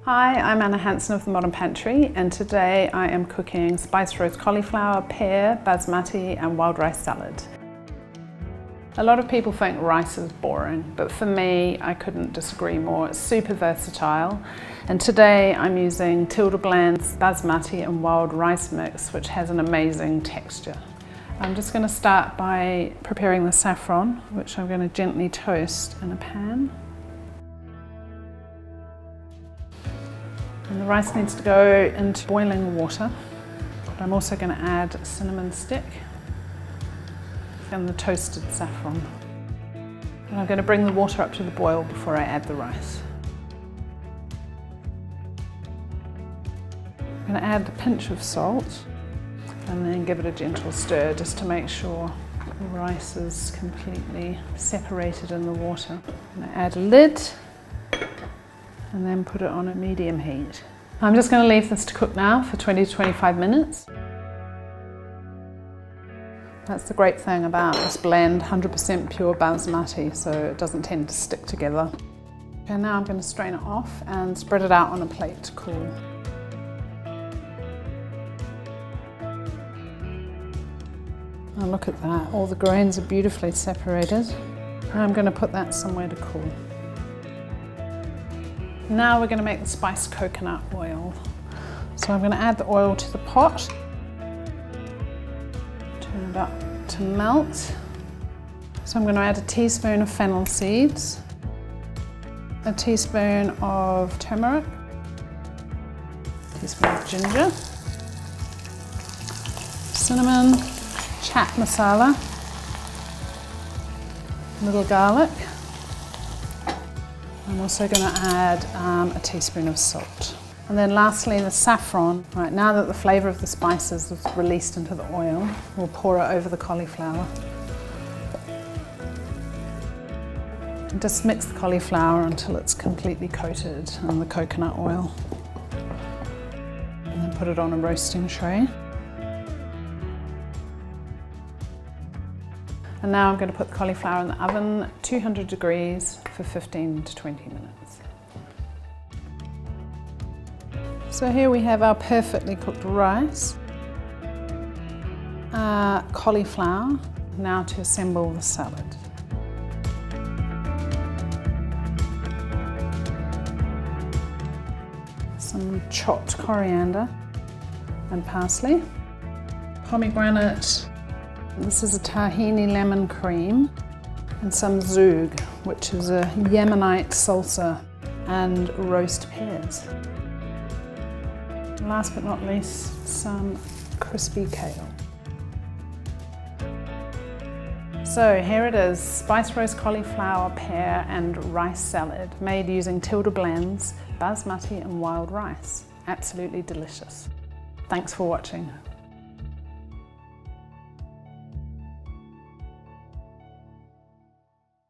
Hi, I'm Anna Hansen of the Modern Pantry, and today I am cooking spiced roast cauliflower, pear, basmati and wild rice salad. A lot of people think rice is boring, but for me, I couldn't disagree more. It's super versatile, and today I'm using Tilda blend's basmati and wild rice mix, which has an amazing texture. I'm just going to start by preparing the saffron, which I'm going to gently toast in a pan. And the rice needs to go into boiling water. I'm also going to add a cinnamon stick and the toasted saffron. And I'm going to bring the water up to the boil before I add the rice. I'm going to add a pinch of salt and then give it a gentle stir just to make sure the rice is completely separated in the water. I'm going to add a lid and then put it on a medium heat. I'm just going to leave this to cook now for 20 to 25 minutes. That's the great thing about this blend, 100% pure basmati, so it doesn't tend to stick together. Okay, now I'm going to strain it off and spread it out on a plate to cool. Oh, look at that, all the grains are beautifully separated. Now I'm going to put that somewhere to cool. Now we're going to make the spiced coconut oil. So I'm going to add the oil to the pot. Turn it up to melt. So I'm going to add a teaspoon of fennel seeds, a teaspoon of turmeric, a teaspoon of ginger, cinnamon, chaat masala, a little garlic. I'm also going to add a teaspoon of salt. And then lastly, the saffron. Right, now that the flavour of the spices is released into the oil, we'll pour it over the cauliflower. And just mix the cauliflower until it's completely coated in the coconut oil. And then put it on a roasting tray. And now I'm going to put the cauliflower in the oven, 200 degrees for 15 to 20 minutes. So here we have our perfectly cooked rice, cauliflower. Now to assemble the salad. Some chopped coriander and parsley, pomegranate. This is a tahini lemon cream and some zhoug, which is a Yemenite salsa, and roast pears. Last but not least, some crispy kale. So here it is, spiced roast cauliflower, pear and rice salad made using Tilda blends, basmati and wild rice. Absolutely delicious. Thanks for watching.